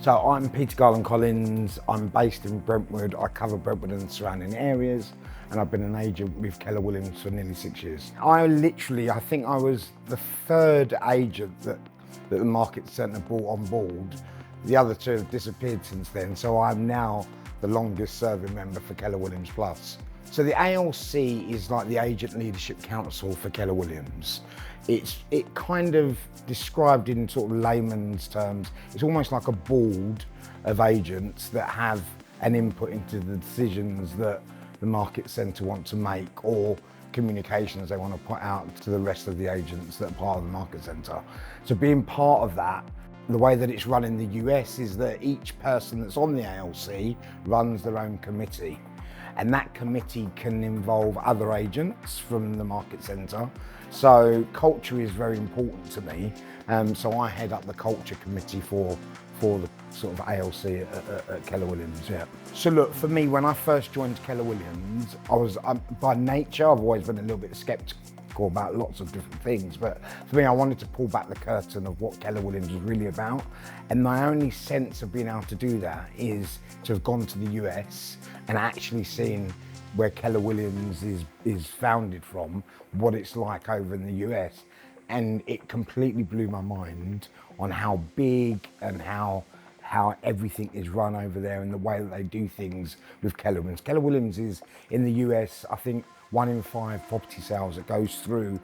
So I'm Peter Garland Collins. I'm based in Brentwood. I cover Brentwood and the surrounding areas, and I've been an agent with Keller Williams for nearly 6 years. I think I was the third agent that the market centre brought on board. The other two have disappeared since then, so I'm now the longest serving member for Keller Williams Plus. So the ALC is like the Agent Leadership Council for Keller Williams. It kind of described in sort of layman's terms, it's almost like a board of agents that have an input into the decisions that the market centre want to make or communications they want to put out to the rest of the agents that are part of the market centre. So being part of that, the way that it's run in the US is that each person that's on the ALC runs their own committee. And that committee can involve other agents from the market centre. So culture is very important to me. So I head up the culture committee for the sort of ALC at Keller Williams, yeah. So look, for me, when I first joined Keller Williams, by nature, I've always been a little bit sceptical about lots of different things, but for me, I wanted to pull back the curtain of what Keller Williams was really about. And my only sense of being able to do that is to have gone to the US and actually seen where Keller Williams is founded from, what it's like over in the US. And it completely blew my mind on how big and how everything is run over there and the way that they do things with Keller Williams. Keller Williams is, in the US, I think 1 in 5 property sales that goes through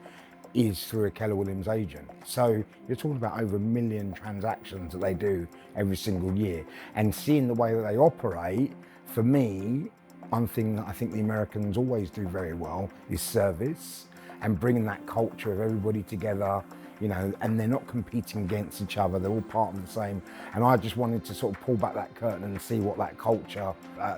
is through a Keller Williams agent. So you're talking about over 1 million transactions that they do every single year. And seeing the way that they operate, for me, one thing that I think the Americans always do very well is service and bringing that culture of everybody together, you know, and they're not competing against each other, they're all part of the same. And I just wanted to sort of pull back that curtain and see what that culture,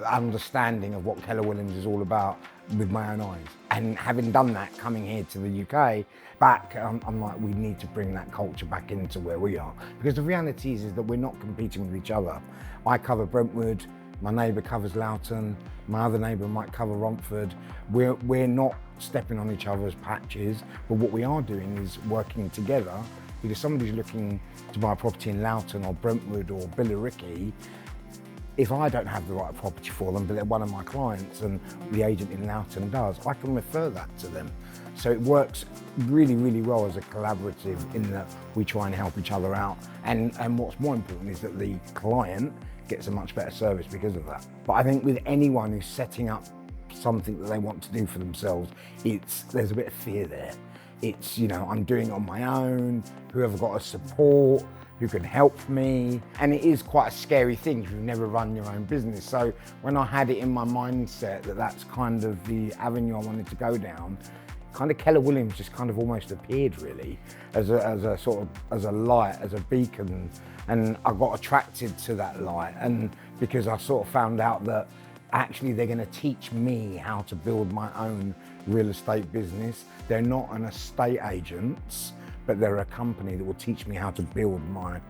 understanding of what Keller Williams is all about with my own eyes. And having done that, coming here to the UK, I'm like, we need to bring that culture back into where we are. Because the reality is that we're not competing with each other. I cover Brentwood, my neighbour covers Loughton, my other neighbour might cover Romford. We're not stepping on each other's patches, but what we are doing is working together, because somebody's looking to buy a property in Loughton or Brentwood or Billericay. If I don't have the right property for them, but they're one of my clients and the agent in Loughton does, I can refer that to them. So it works really, really well as a collaborative in that we try and help each other out. And what's more important is that the client gets a much better service because of that. But I think with anyone who's setting up something that they want to do for themselves, there's a bit of fear there. It's, you know, I'm doing it on my own, whoever got a support, who can help me. And it is quite a scary thing if you've never run your own business. So when I had it in my mindset that that's kind of the avenue I wanted to go down, kind of Keller Williams just kind of almost appeared really as a sort of, as a light, as a beacon. And I got attracted to that light, and because I sort of found out that actually they're going to teach me how to build my own real estate business. They're not an estate agents, but they're a company that will teach me how to build my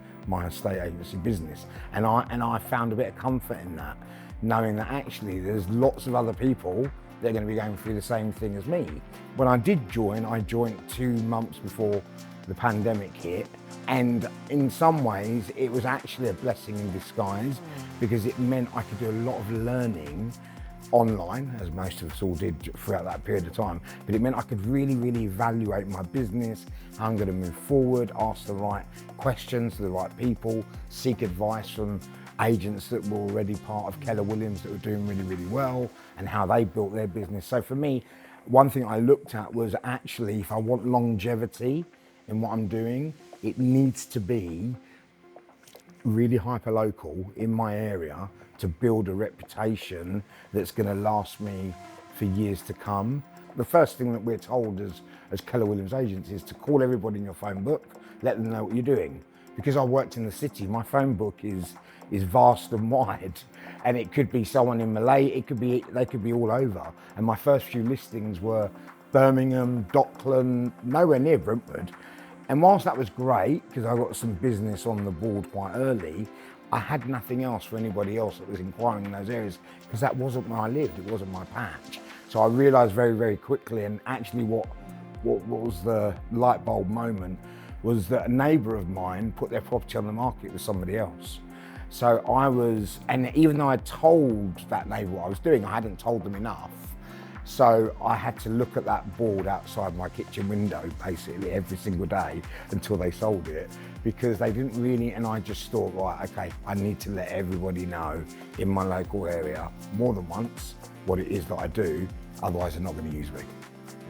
estate agency business. And I found a bit of comfort in that, knowing that actually there's lots of other people that are going to be going through the same thing as me. When I did join, I joined 2 months before the pandemic hit. And in some ways, it was actually a blessing in disguise because it meant I could do a lot of learning online, as most of us all did throughout that period of time. But it meant I could really, really evaluate my business, how I'm going to move forward, ask the right questions to the right people, seek advice from agents that were already part of Keller Williams that were doing really, really well, and how they built their business. So for me, one thing I looked at was actually, if I want longevity in what I'm doing, it needs to be really hyper-local in my area to build a reputation that's going to last me for years to come. The first thing that we're told as Keller Williams agents is to call everybody in your phone book, let them know what you're doing. Because I worked in the city, my phone book is vast and wide, and it could be someone in Malay, they could be all over. And my first few listings were Birmingham, Dockland, nowhere near Brentwood. And whilst that was great, because I got some business on the board quite early, I had nothing else for anybody else that was inquiring in those areas, because that wasn't where I lived, it wasn't my patch. So I realised very, very quickly, and actually what was the light bulb moment was that a neighbour of mine put their property on the market with somebody else. So I was, and even though I told that neighbour what I was doing, I hadn't told them enough. So I had to look at that board outside my kitchen window basically every single day until they sold it, because they didn't really, and I just thought, right, okay, I need to let everybody know in my local area more than once what it is that I do, otherwise they're not going to use me.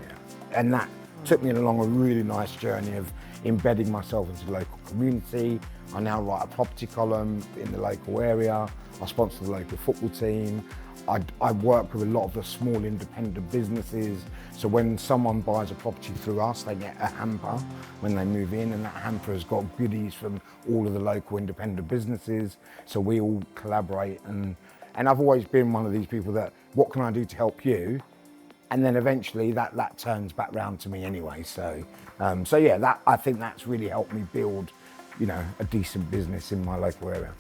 Yeah. And that took me along a really nice journey of embedding myself into the local community. I now write a property column in the local area. I sponsor the local football team. I work with a lot of the small independent businesses. So when someone buys a property through us, they get a hamper when they move in, and that hamper has got goodies from all of the local independent businesses. So we all collaborate, and I've always been one of these people that, what can I do to help you? And then eventually that turns back round to me anyway. So yeah, I think that's really helped me build, a decent business in my local area.